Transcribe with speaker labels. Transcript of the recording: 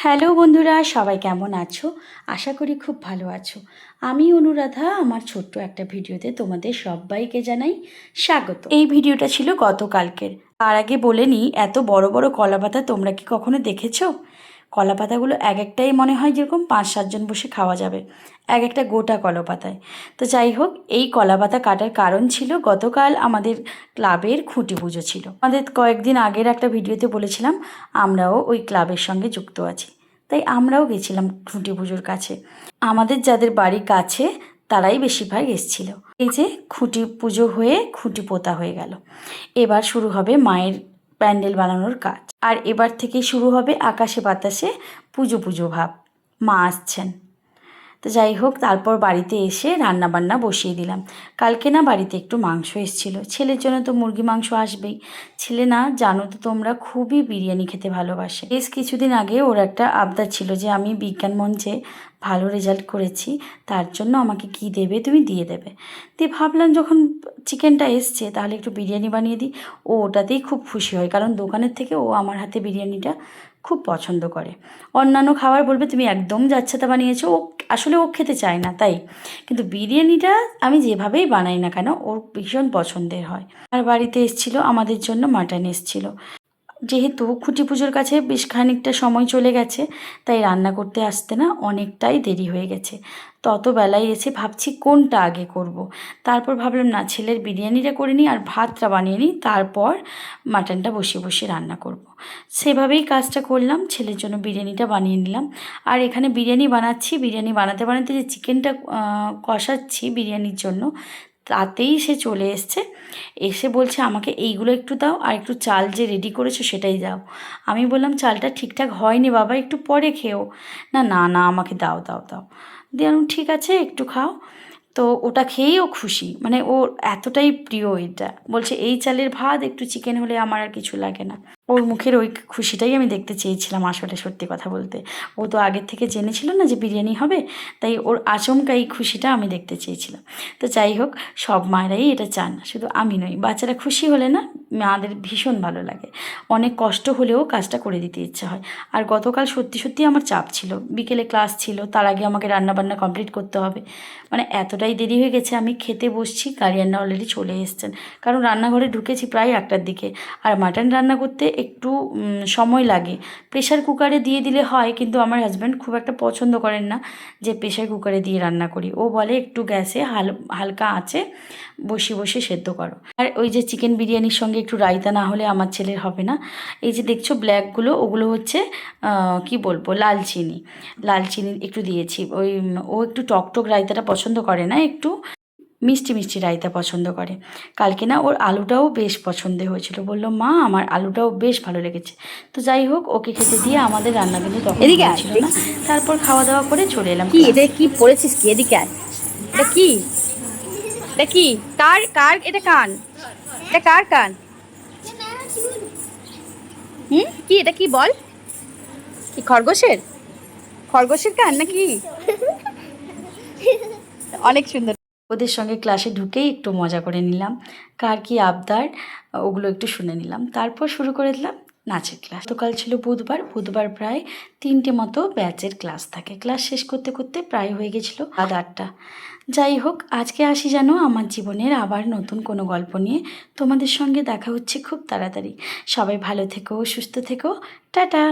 Speaker 1: Hello বন্ধুরা, সবাই কেমন আছো? আশা করি খুব ভালো আছো। আমি অনুরাধা, আমার ছোট্ট একটা ভিডিওতে তোমাদের সবাইকে জানাই স্বাগত। এই ভিডিওটা ছিল গতকালকের। তার আগে বলে নিই, এত বড় বড় কলাপাতা তোমরা কি কখনো দেখেছো? কলাপাতাগুলো এক একটাই মনে হয় যেরকম 5-7 জন বসে খাওয়া যাবে, এক একটা গোটা কলাপাতায়। তো যাই হোক, এই কলাপাতা কাটার কারণ ছিল গতকাল আমাদের ক্লাবের খুঁটি পুজো ছিল। আমাদের কয়েকদিন আগের একটা ভিডিওতে বলেছিলাম আমরাও ওই ক্লাবের সঙ্গে যুক্ত আছি, তাই আমরাও গেছিলাম খুঁটি পুজোর কাছে। আমাদের যাদের বাড়ি কাছে তারাই বেশিরভাগ এসেছিল। এই যে খুঁটি পুজো হয়ে খুঁটি পোতা হয়ে গেল, এবার শুরু হবে মায়ের প্যান্ডেল বানানোর কাজ। আর এবার থেকে শুরু হবে আকাশে বাতাসে পুজো পুজো ভাব, মা আসছেন। তো যাই হোক, তারপর বাড়িতে এসে রান্না বান্না বসিয়ে দিলাম। কালকে না বাড়িতে একটু মাংস এসেছিলো, ছেলের জন্য তো মুরগি মাংস আসবেই। ছেলে না, জানো তো তোমরা, খুবই বিরিয়ানি খেতে ভালোবাসে। বেশ কিছুদিন আগে ওর একটা আবদার ছিল যে আমি বিজ্ঞান মঞ্চে ভালো রেজাল্ট করেছি, তার জন্য আমাকে কি দেবে তুমি দিয়ে দেবে। দিয়ে ভাবলাম যখন চিকেনটা এসছে তাহলে একটু বিরিয়ানি বানিয়ে দিই। ও ওটাতেই খুব খুশি হয়, কারণ দোকানের থেকে ও আমার হাতে বিরিয়ানিটা খুব পছন্দ করে। অন্যান্য খাবার বলবে তুমি একদম যাচ্ছেতা বানিয়েছো, ও আসলে ও খেতে চায় না তাই। কিন্তু বিরিয়ানিটা আমি যেভাবেই বানাই না কেন ওর ভীষণ পছন্দের হয়। আর বাড়িতে এসেছিলো আমাদের জন্য মাটন এসেছিলো। যেহেতু খুঁটি পুজোর কাছে বেশ খানিকটা সময় চলে গেছে, তাই রান্না করতে আসতে না অনেকটাই দেরি হয়ে গেছে। তত বেলায় এসে ভাবছি কোনটা আগে করব। তারপর ভাবলাম না, ছেলের বিরিয়ানিটা করে নিই আর ভাতটা বানিয়ে নিই, তারপর মাটনটা বসিয়ে বসিয়ে রান্না করব। সেভাবেই কাজটা করলাম, ছেলের জন্য বিরিয়ানিটা বানিয়ে নিলাম। আর এখানে বিরিয়ানি বানাচ্ছি, বিরিয়ানি বানাতে বানাতে যে চিকেনটা কষাচ্ছি বিরিয়ানির জন্য, তাতেই সে চলে এসছে। এসে বলছে আমাকে এইগুলো একটু দাও, আর একটু চাল যে রেডি করেছো সেটাই দাও। আমি বললাম চালটা ঠিকঠাক হয়নি বাবা, একটু পরে খেও। না না না, আমাকে দাও দাও দাও। দিয়ে আমি ঠিক আছে একটু খাও। তো ওটা খেয়েই ও খুশি, মানে ওর এতটাই প্রিয় এটা। বলছে এই চালের ভাত একটু চিকেন হলে আমার আর কিছু লাগে না। ওর মুখের ওই খুশিটাই আমি দেখতে চেয়েছিলাম আসলে, সত্যি কথা বলতে। ও তো আগের থেকে জেনেছিল না যে বিরিয়ানি হবে, তাই ওর আচমকা এই খুশিটা আমি দেখতে চেয়েছিলাম। তো যাই হোক, সব মায়েরাই এটা চান, শুধু আমি নই। বাচ্চারা খুশি হলে না মাদের ভীষণ ভালো লাগে। অনেক কষ্ট হলেও কাজটা করে দিতে ইচ্ছে হয়। আর গতকাল সত্যি সত্যি আমার চাপ ছিল, বিকেলে ক্লাস ছিল, তার আগে আমাকে রান্নাবান্না কমপ্লিট করতে হবে। মানে এতটাই দেরি হয়ে গেছে, আমি খেতে বসছি গার্ডিয়ানরা অলরেডি চলে এসেছেন। কারণ রান্নাঘরে ঢুকেছি প্রায় 1টার দিকে। আর মাটন রান্না করতে একটু সময় লাগে। প্রেশার কুকারে দিয়ে দিলে হয়, কিন্তু আমার হাজব্যান্ড খুব একটা পছন্দ করেন না যে প্রেশার কুকারে দিয়ে রান্না করি। ও বলে একটু গ্যাসে হালকা আঁচে বসিয়ে বসিয়ে সেদ্ধ করো। আর ওই যে চিকেন বিরিয়ানির সঙ্গে একটু রায়তা না হলে আমার ছেলের হবে না। এই যে দেখছো ব্ল্যাকগুলো, ওগুলো হচ্ছে কি বলবো, লাল চিনি। লাল চিনি একটু দিয়েছি। ওই ও একটু টক রায়তাটা পছন্দ করে না, একটু মিষ্টি মিষ্টি রায়তা পছন্দ করে। কালকে না ওর আলুটাও বেশ পছন্দের হয়েছিল, বললো মা আমার আলুটাও বেশ ভালো লেগেছে। তো যাই হোক, ওকে খেতে দিয়ে আমাদের রান্না কিন্তু তখন ছিল না। তারপর খাওয়া দাওয়া করে চলে এলাম।
Speaker 2: কি এটা কি পড়েছিস কি? এদিকে আয়। এটা কি? এটা কি? কার কার এটা কান? এটা কার কান? কি এটা কি বল? কি খরগোশের? খরগোশের কান নাকি? অনেক সুন্দর।
Speaker 1: ওদের সঙ্গে ক্লাসে ঢুকেই একটু মজা করে নিলাম, কার কী আবদার ওগুলো একটু শুনে নিলাম। তারপর শুরু করে দিলাম নাচের ক্লাস। গতকাল ছিল বুধবার, বুধবার প্রায় 3টে মতো ব্যাচের ক্লাস থাকে। ক্লাস শেষ করতে করতে প্রায় হয়ে গেছিলো রাত 8টা। যাই হোক, আজকে আসি যেন আমার জীবনের আবার নতুন কোনো গল্প নিয়ে। তোমাদের সঙ্গে দেখা হচ্ছে খুব তাড়াতাড়ি। সবাই ভালো থেকো, সুস্থ থেকো, টাটা।